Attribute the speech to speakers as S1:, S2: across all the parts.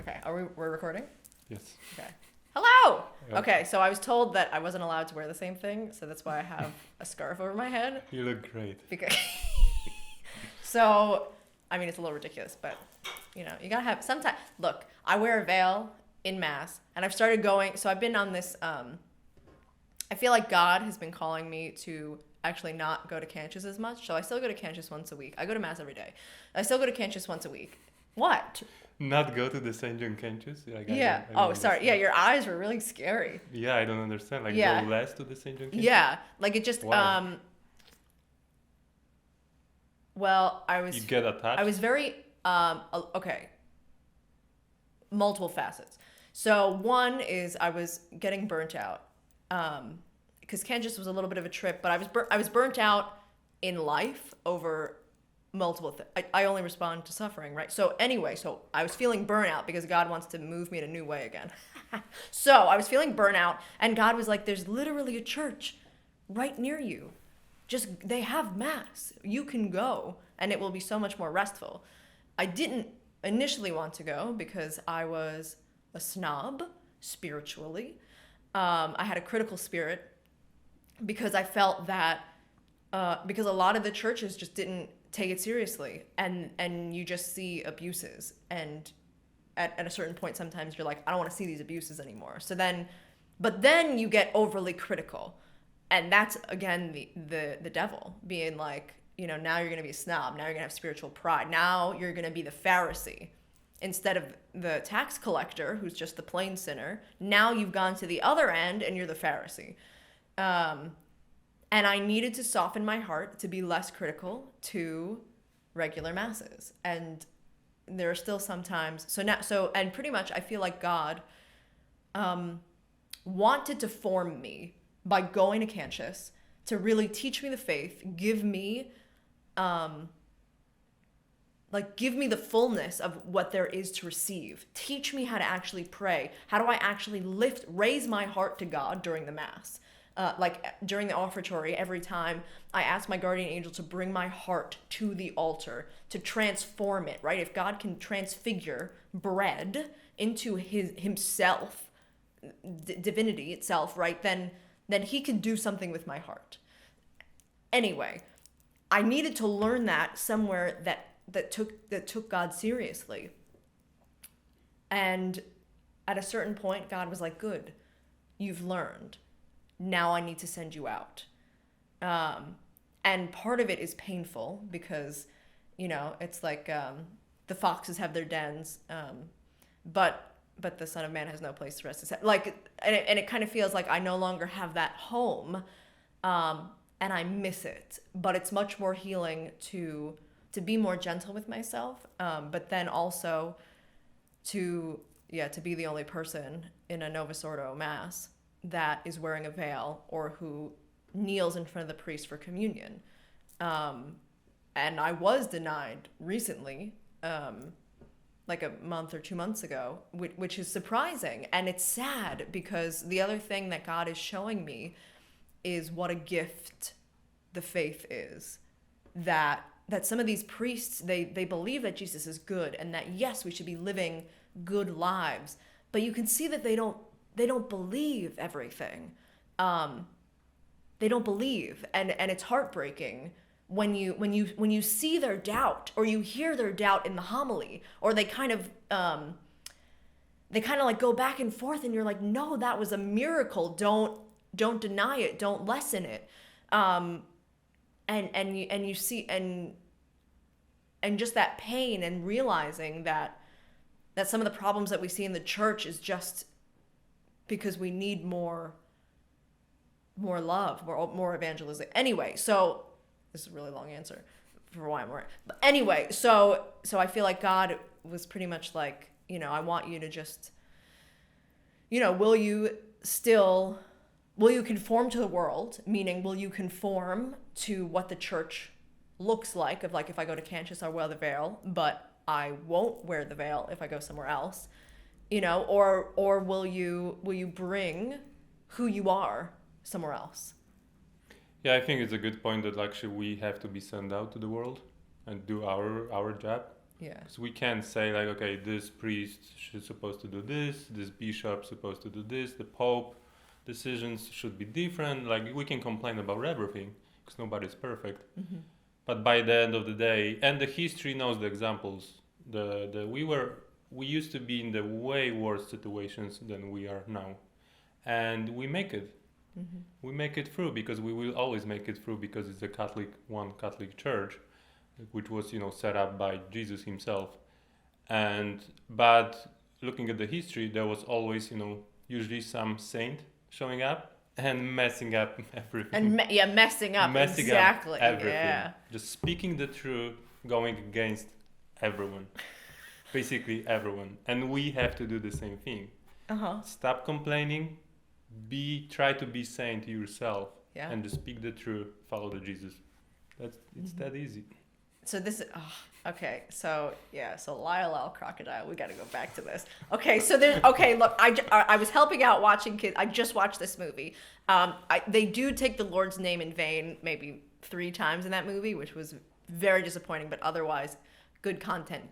S1: Okay, we're recording?
S2: Yes.
S1: Okay. Hello!
S2: Yeah.
S1: Okay, so I was told that I wasn't allowed to wear the same thing, so that's why I have a scarf over my head.
S2: You look great.
S1: Because So, I mean, it's a little ridiculous, but, you know, you gotta have, sometimes, look, I wear a veil in Mass, and I've started going, so I've been on this, I feel like God has been calling me to actually not go to Canches as much, so I still go to Canches once a week. I go to Mass every day. I still go to Canches once a week. What?
S2: Not go to the St. John Canches? Like,
S1: Yeah. Oh, sorry. Yeah, your eyes were really scary.
S2: Yeah, I don't understand. Like,
S1: Yeah.
S2: go less to the St. John Canches?
S1: Yeah, like it just,
S2: Why?
S1: well, I was...
S2: You get attached?
S1: I was very, okay, multiple facets. So one is I was getting burnt out, because Kansas was a little bit of a trip, but I was burnt out in life over multiple things. I only respond to suffering, right? So anyway, so I was feeling burnout because God wants to move me in a new way again. So I was feeling burnout, and God was like, there's literally a church right near you. Just, they have Mass. You can go, and it will be so much more restful. I didn't initially want to go because I was a snob spiritually. I had a critical spirit because I felt that, because a lot of the churches just didn't take it seriously, and you just see abuses, and at a certain point sometimes you're like, I don't want to see these abuses anymore. But then you get overly critical. And that's, again, the devil being like, you know, now you're going to be a snob. Now you're going to have spiritual pride. Now you're going to be the Pharisee instead of the tax collector, who's just the plain sinner. Now you've gone to the other end and you're the Pharisee. And I needed to soften my heart to be less critical to regular masses. And there are still some times. And pretty much I feel like God wanted to form me by going to Canches to really teach me the faith, give me the fullness of what there is to receive. Teach me how to actually pray. How do I actually raise my heart to God during the Mass? During the offertory, every time I ask my guardian angel to bring my heart to the altar, to transform it, right? If God can transfigure bread into himself, divinity itself, right? Then he can do something with my heart. Anyway, I needed to learn that somewhere that took God seriously. And at a certain point, God was like, good, you've learned. Now I need to send you out. And part of it is painful because, you know, it's like the foxes have their dens, but the Son of Man has no place to rest his head. And it kind of feels like I no longer have that home, and I miss it. But it's much more healing to be more gentle with myself, but then also to be the only person in a Novus Ordo Mass that is wearing a veil or who kneels in front of the priest for communion. And I was denied recently, like a month or 2 months ago, which is surprising. And it's sad because the other thing that God is showing me is what a gift the faith is. That some of these priests, they believe that Jesus is good and that, yes, we should be living good lives. But you can see that they don't believe everything. They don't believe. And it's heartbreaking when you see their doubt, or you hear their doubt in the homily, or they kind of like go back and forth, and you're like, no, that was a miracle. Don't deny it. Don't lessen it. And you see and just that pain, and realizing that some of the problems that we see in the church is just because we need more love, more evangelism. Anyway, so this is a really long answer for why I'm worried. But anyway, so I feel like God was pretty much like, you know, I want you to just, you know, will you conform to the world? Meaning, will you conform to what the church looks like? Of like, if I go to Canches, I'll wear the veil, but I won't wear the veil if I go somewhere else, you know, or will you bring who you are somewhere else?
S2: Yeah, I think it's a good point that actually we have to be sent out to the world and do our job.
S1: Yeah.
S2: So we can't say like, okay, this priest should supposed to do this bishop supposed to do this, the pope decisions should be different. Like we can complain about everything because nobody's perfect.
S1: Mm-hmm.
S2: But by the end of the day, and the history knows the examples. We used to be in the way worse situations than we are now, and we make it.
S1: Mm-hmm.
S2: We make it through because we will always make it through because it's a Catholic church, which was set up by Jesus himself. And but looking at the history, there was always usually some saint showing up and messing up everything.
S1: And messing up exactly.
S2: Up everything.
S1: Yeah.
S2: Just speaking the truth, going against everyone, basically everyone, and we have to do the same thing. Stop complaining. Try to be saint yourself,
S1: Yeah.
S2: and just speak the truth. Follow the Jesus. It's that easy.
S1: So this is okay. So yeah. So Lyle Crocodile. We got to go back to this. Okay. So there's Look, I was helping out watching kids. I just watched this movie. They do take the Lord's name in vain maybe 3 times in that movie, which was very disappointing. But otherwise, good content.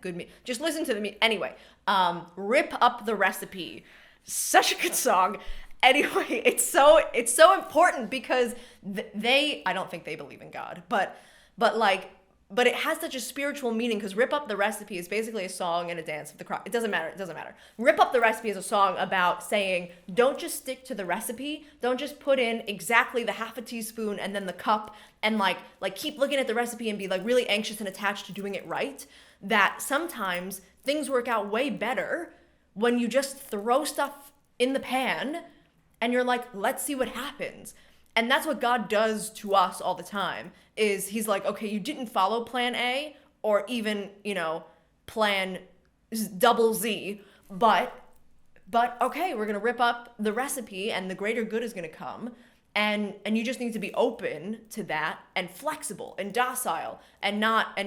S1: Just listen to the anyway. Rip Up the Recipe. Such a good song. Anyway, it's so important because I don't think they believe in God, but it has such a spiritual meaning because Rip Up the Recipe is basically a song and a dance of the cross. It doesn't matter. Rip Up the Recipe is a song about saying, don't just stick to the recipe. Don't just put in exactly the half a teaspoon and then the cup and like keep looking at the recipe and be like really anxious and attached to doing it right. That sometimes things work out way better when you just throw stuff in the pan and you're like, let's see what happens. And that's what God does to us all the time, is he's like, okay, you didn't follow plan A or even, plan double Z, but okay, we're going to rip up the recipe and the greater good is going to come. And you just need to be open to that and flexible and docile and not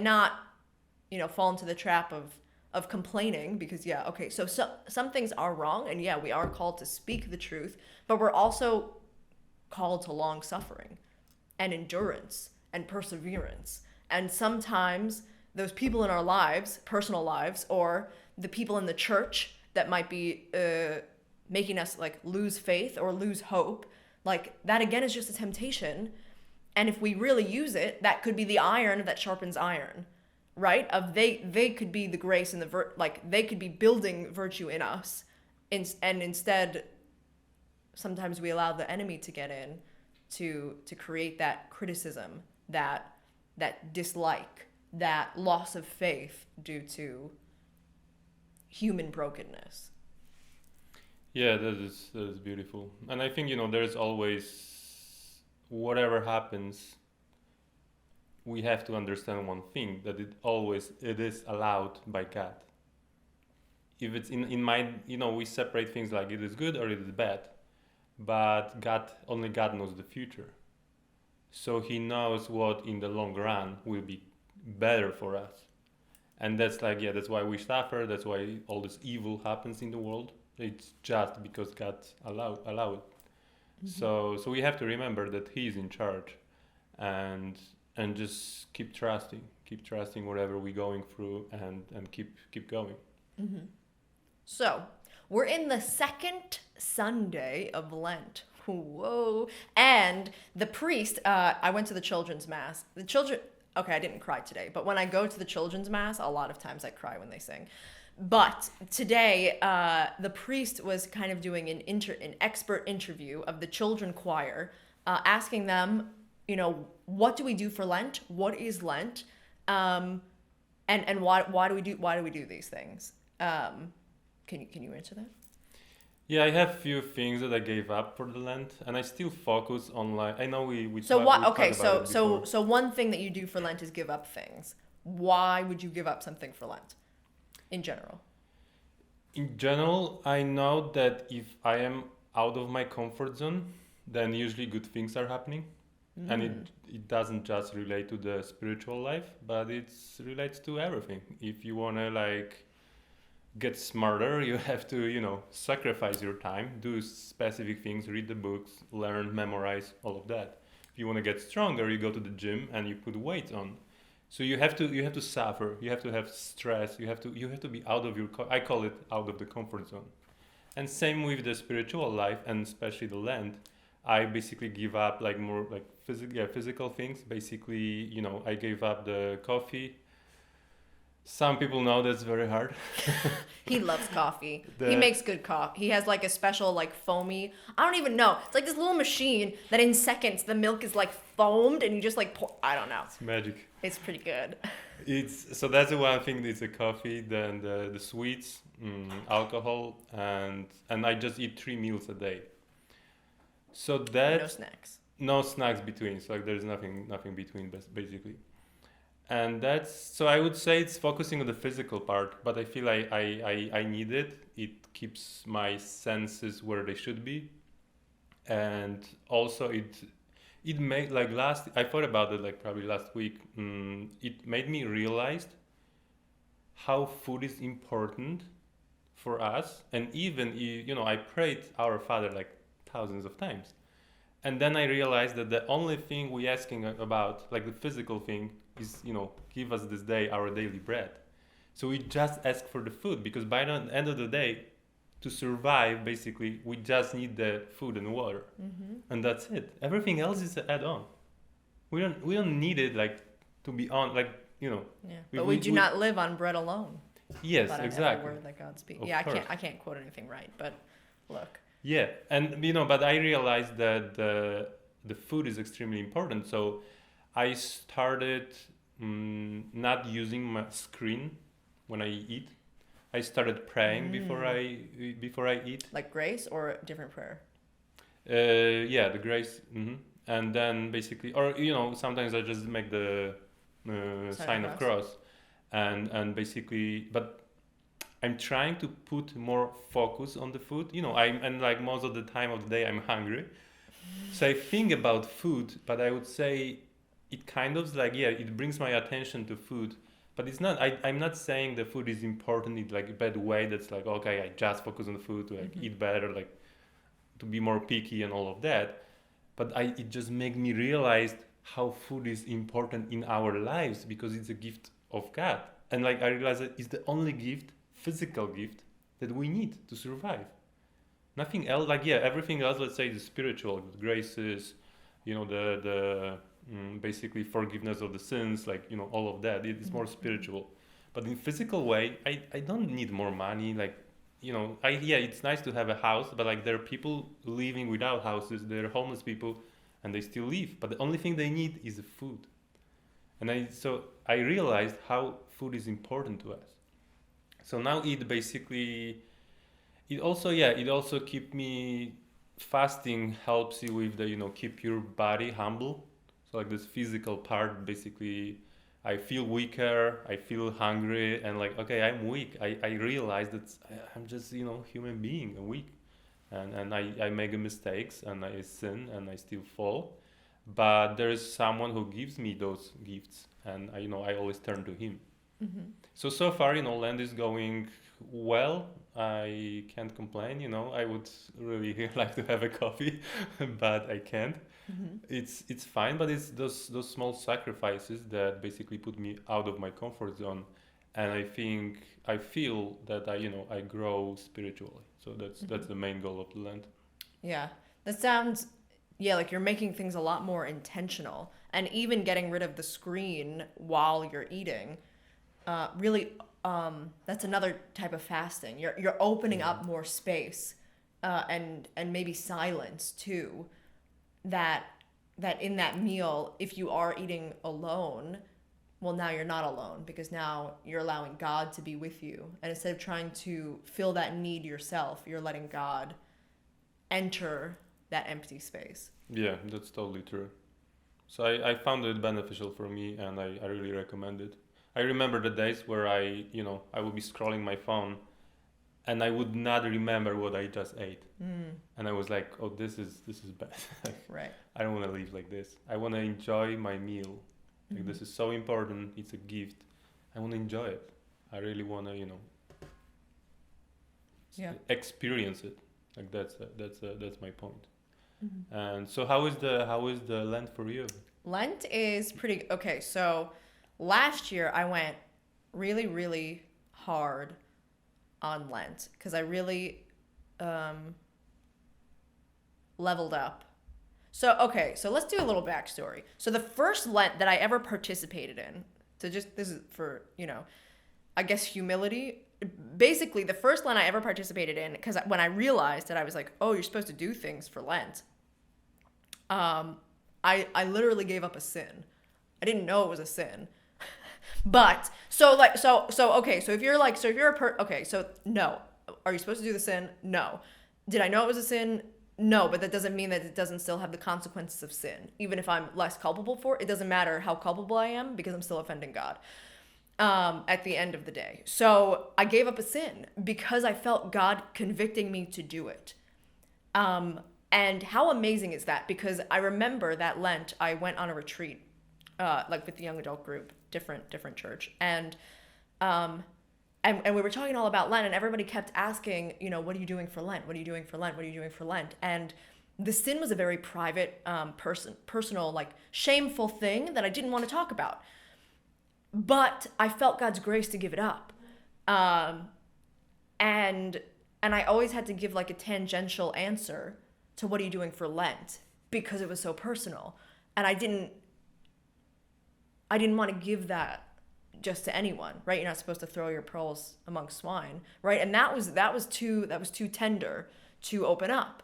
S1: fall into the trap of complaining because so some things are wrong and we are called to speak the truth, but we're also called to long suffering and endurance and perseverance. And sometimes those people in our lives, personal lives, or the people in the church that might be making us like lose faith or lose hope, like that again is just a temptation. And if we really use it, that could be the iron that sharpens iron. Right? They could be the grace and they could be building virtue in us, and instead, sometimes we allow the enemy to get in, to create that criticism, that dislike, that loss of faith due to human brokenness.
S2: Yeah, that is beautiful, and I think there's always whatever happens. We have to understand one thing, that it is allowed by God. If it's in mind, we separate things like it is good or it is bad, but only God knows the future. So he knows what in the long run will be better for us. And that's that's why we suffer, that's why all this evil happens in the world. It's just because God allow it. Mm-hmm. So we have to remember that he is in charge, and just keep trusting whatever we're going through, and keep going.
S1: Mm-hmm. So we're in the second Sunday of Lent. Whoa! And the priest, I went to the children's mass. I didn't cry today, but when I go to the children's mass, a lot of times I cry when they sing. But today, the priest was kind of doing an expert interview of the children choir, asking them, what do we do for Lent? What is Lent? And why do we do these things? Can you answer that?
S2: Yeah, I have few things that I gave up for the Lent, and I still focus on I know we.
S1: So
S2: what?
S1: Okay, so one thing that you do for Lent is give up things. Why would you give up something for Lent, in general?
S2: In general, I know that if I am out of my comfort zone, then usually good things are happening. And it doesn't just relate to the spiritual life, but it relates to everything. If you want to get smarter, you have to sacrifice your time, do specific things, read the books, learn, memorize, all of that. If you want to get stronger, you go to the gym and you put weights on. So you have to suffer. You have to have stress. You have to be out of your. I call it out of the comfort zone. And same with the spiritual life, and especially the Lent. I basically give up like more like physical things. Basically, I gave up the coffee. Some people know that's very hard.
S1: He loves coffee. He
S2: The
S1: makes good coffee. He has like a special like foamy. I don't even know. It's like this little machine that in seconds the milk is like foamed and you just like pour. I don't know.
S2: It's magic.
S1: It's pretty good.
S2: It's so that's the one thing. It's the coffee, then the sweets, alcohol, and I just eat 3 meals a day. So
S1: No
S2: that's
S1: snacks.
S2: no snacks between. So like there's nothing between basically. And that's so I would say it's focusing on the physical part, but I feel I need it. It keeps my senses where they should be, and also it made like last I thought about it like probably last week. It made me realize how food is important for us, and even I prayed Our Father like thousands of times, and then I realized that the only thing we asking about, like the physical thing, is give us this day our daily bread. So we just ask for the food because by the end of the day, to survive, basically, we just need the food and water, and that's it. Everything else is an add-on. We don't need it like to be on like
S1: Yeah.
S2: We-
S1: But we
S2: we-
S1: do
S2: we-
S1: not live on bread alone.
S2: Yes,
S1: But on every
S2: exactly.
S1: word that God speaks.
S2: Of
S1: Yeah,
S2: course.
S1: I can't quote anything right, but look.
S2: Yeah, and but I realized that the food is extremely important. So I started not using my screen when I eat. I started praying before I eat.
S1: Like grace or a different prayer?
S2: Yeah, the grace, and then basically, or sometimes I just make the sign of cross, and basically, but I'm trying to put more focus on the food. And like most of the time of the day, I'm hungry, so I think about food. But I would say it kind of like it brings my attention to food. But it's not. I'm not saying the food is important in like a bad way. That's like okay, I just focus on the food to like eat better, like to be more picky and all of that. But it just made me realize how food is important in our lives because it's a gift of God. And like I realized that it's the only gift, physical gift, that we need to survive. Nothing else. Like everything else. Let's say the spiritual graces, the basically forgiveness of the sins, like all of that. It's more spiritual. But in physical way, I don't need more money. Like it's nice to have a house, but like there are people living without houses. There are homeless people, and they still live. But the only thing they need is the food. And I realized how food is important to us. So now it also keep me fasting helps you with the keep your body humble. So like this physical part basically I feel weaker, I feel hungry, and like okay, I'm weak. I realize that I'm just human being, and weak, and I make mistakes and I sin and I still fall, but there is someone who gives me those gifts, and I always turn to him. So far, Lent is going well. I can't complain. I would really like to have a coffee, but I can't. It's fine, but it's those small sacrifices that basically put me out of my comfort zone, and I feel that I grow spiritually. So that's the main goal of the Lent.
S1: Yeah. That sounds, like you're making things a lot more intentional. And even getting rid of the screen while you're eating, really, that's another type of fasting. You're opening up more space, and maybe silence too. That in that meal, if you are eating alone, well, now you're not alone because now you're allowing God to be with you. And instead of trying to fill that need yourself, you're letting God enter that empty space.
S2: Yeah, that's totally true. So I found it beneficial for me, and I really recommend it. I remember the days where I would be scrolling my phone, and I would not remember what I just ate, and I was like, "Oh, this is bad.
S1: Right.
S2: I don't want to live like this. I want to enjoy my meal. Like this is so important. It's a gift. I want to enjoy it. I really want to, experience it. Like that's my point. And so how is the Lent for you?
S1: Lent is pretty okay. So last year I went really, really hard on Lent because I really leveled up. So, okay, so let's do a little backstory. So, the first Lent that I ever participated in, this is for, I guess humility. Basically, the first Lent I ever participated in, because when I realized that I was like, oh, you're supposed to do things for Lent, I literally gave up a sin. I didn't know it was a sin. But okay, so if you're okay, so no. Are you supposed to do the sin? No. Did I know it was a sin? No, but that doesn't mean that it doesn't still have the consequences of sin. Even if I'm less culpable for it, it doesn't matter how culpable I am because I'm still offending God at the end of the day. So I gave up a sin because I felt God convicting me to do it. And how amazing is that? Because I remember that Lent, I went on a retreat, like with the young adult group, different church, and we were talking all about Lent, and everybody kept asking, what are you doing for Lent? What are you doing for Lent? What are you doing for Lent? And the sin was a very private, personal, like shameful thing that I didn't want to talk about. But I felt God's grace to give it up. And I always had to give like a tangential answer to what are you doing for Lent because it was so personal. And I didn't want to give that just to anyone, right? You're not supposed to throw your pearls among swine, right? And that was too tender to open up.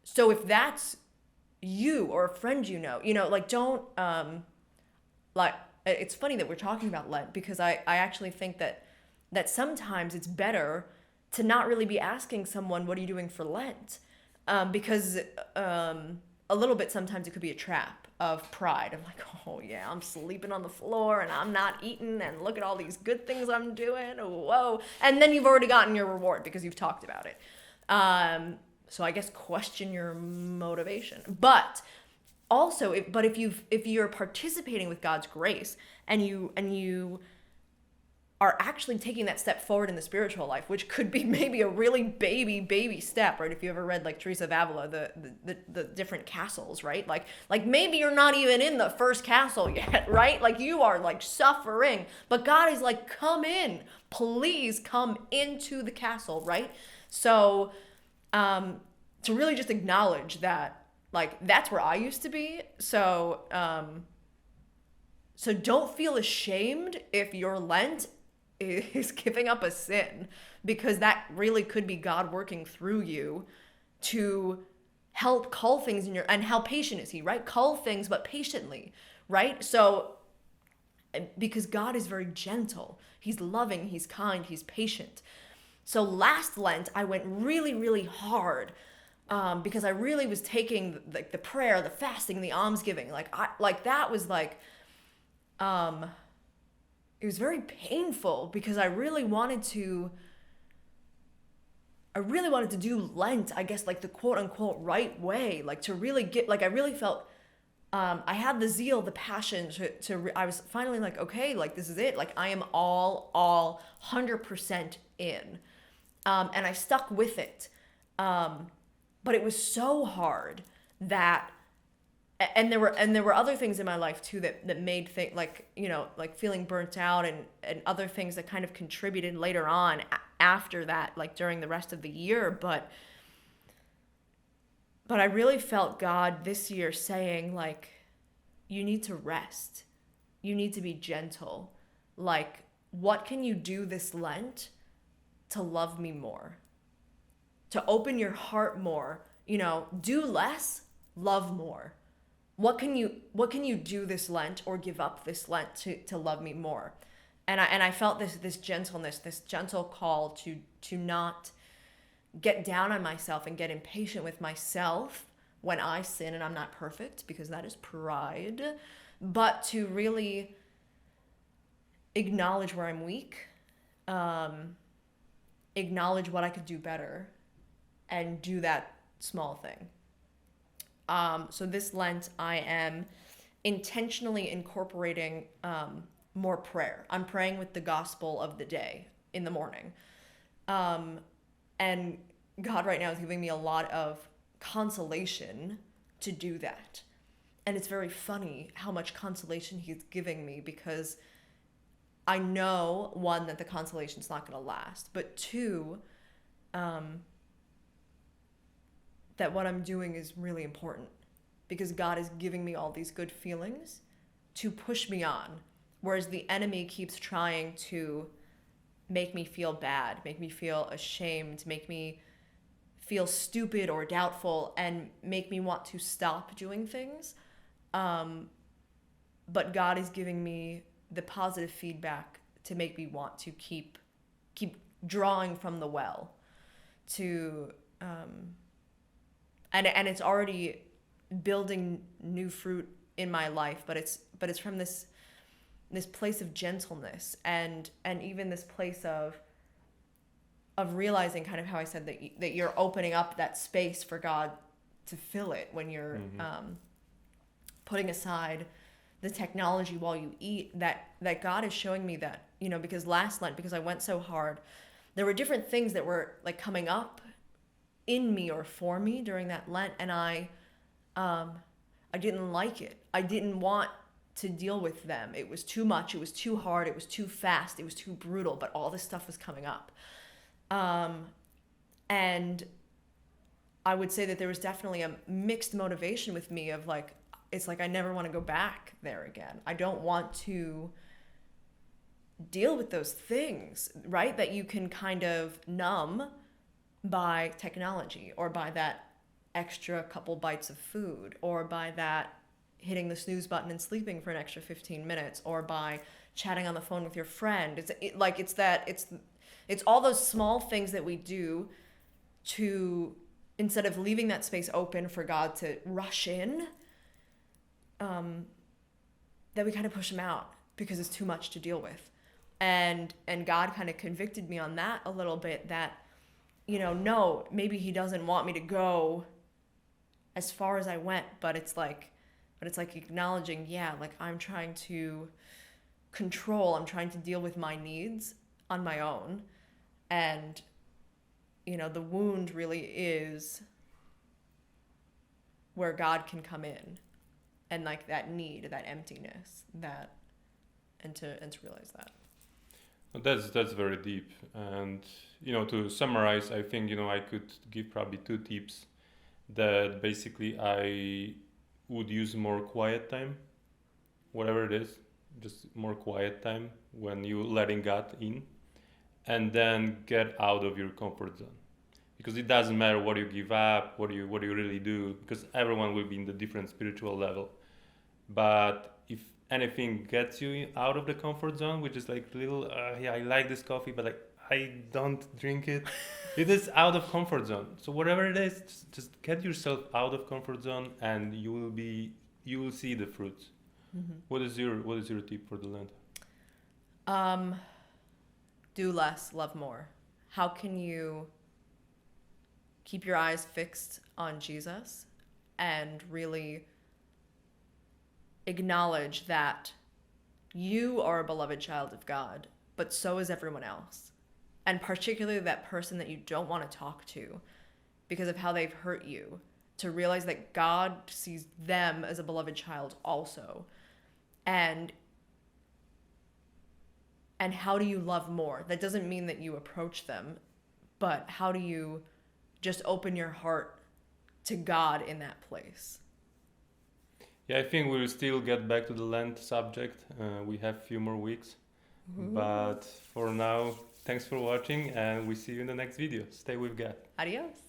S1: So if that's you or a friend like don't like it's funny that we're talking about Lent because I actually think that sometimes it's better to not really be asking someone, what are you doing for Lent? Because a little bit sometimes it could be a trap of pride. I'm like, oh yeah, I'm sleeping on the floor and I'm not eating and look at all these good things I'm doing. Whoa. And then you've already gotten your reward because you've talked about it. So I guess question your motivation. But also, if you're participating with God's grace and you are actually taking that step forward in the spiritual life, which could be maybe a really baby step, right? If you ever read like Teresa of Avila, the different castles, right? Like maybe you're not even in the first castle yet, right? Like you are like suffering, but God is like, come in, please come into the castle, right? So, to really just acknowledge that, like, that's where I used to be. So, so don't feel ashamed if your Lent is giving up a sin, because that really could be God working through you to help cull things in and how patient is he, right? Cull things, but patiently, right? So, because God is very gentle, he's loving, he's kind, he's patient. So last Lent, I went really, really hard because I really was taking like the prayer, the fasting, the almsgiving. That was like, it was very painful because I really wanted to do Lent, I guess, like the quote unquote right way, like to really get, like I really felt, I had the zeal, the passion I was finally like, okay, like this is it. Like I am all 100% in. And I stuck with it. But it was so hard that, and there were other things in my life too that made things like, like feeling burnt out and other things that kind of contributed later on after that, like during the rest of the year. But I really felt God this year saying, like, you need to rest. You need to be gentle. Like, what can you do this Lent to love me more? To open your heart more, do less, love more. What can you do this Lent or give up this Lent to love me more? And I felt this gentleness, this gentle call to not get down on myself and get impatient with myself when I sin and I'm not perfect, because that is pride, but to really acknowledge where I'm weak, acknowledge what I could do better, and do that small thing. So this Lent, I am intentionally incorporating more prayer. I'm praying with the gospel of the day in the morning. And God right now is giving me a lot of consolation to do that. it's very funny how much consolation he's giving me, because I know, one, that the consolation's not going to last, but two, that what I'm doing is really important, because God is giving me all these good feelings to push me on, whereas the enemy keeps trying to make me feel bad, make me feel ashamed, make me feel stupid or doubtful, and make me want to stop doing things. But God is giving me the positive feedback to make me want to keep drawing from the well, to and it's already building new fruit in my life, but it's from this place of gentleness, and even this place of realizing, kind of how I said that you're opening up that space for God to fill it when you're putting aside the technology while you eat, that God is showing me that, because last Lent, because I went so hard, there were different things that were like coming up in me or for me during that Lent, and I didn't like it. I didn't want to deal with them. It was too much. It was too hard. It was too fast. It was too brutal. But all this stuff was coming up. And I would say that there was definitely a mixed motivation with me of like, it's like I never want to go back there again. I don't want to deal with those things, right? That you can kind of numb by technology, or by that extra couple bites of food, or by that hitting the snooze button and sleeping for an extra 15 minutes, or by chatting on the phone with your friend. It's all those small things that we do to, instead of leaving that space open for God to rush in, that we kind of push him out because it's too much to deal with. And God kind of convicted me on that a little bit, that, no, maybe he doesn't want me to go as far as I went, but it's like acknowledging, like I'm trying to control, I'm trying to deal with my needs on my own. And, the wound really is where God can come in, and like that need, that emptiness, and to realize that.
S2: That's very deep. And, to summarize, I think, I could give probably 2 tips. That basically I would use more quiet time, whatever it is, just more quiet time when you letting God in, and then get out of your comfort zone, because it doesn't matter what you give up, what you really do, because everyone will be in the different spiritual level. But if anything gets you out of the comfort zone, which is like little, I like this coffee, but like I don't drink it. It is out of comfort zone. So whatever it is, just get yourself out of comfort zone, and you will see the fruits. Mm-hmm. What is your tip for the Lent?
S1: Do less, love more. How can you keep your eyes fixed on Jesus and really acknowledge that you are a beloved child of God, but so is everyone else. And particularly that person that you don't want to talk to because of how they've hurt you, to realize that God sees them as a beloved child also. And how do you love more? That doesn't mean that you approach them, but how do you just open your heart to God in that place?
S2: Yeah, I think we'll still get back to the Lent subject. We have a few more weeks. Ooh. But for now, thanks for watching, and we see you in the next video. Stay with God.
S1: Adios.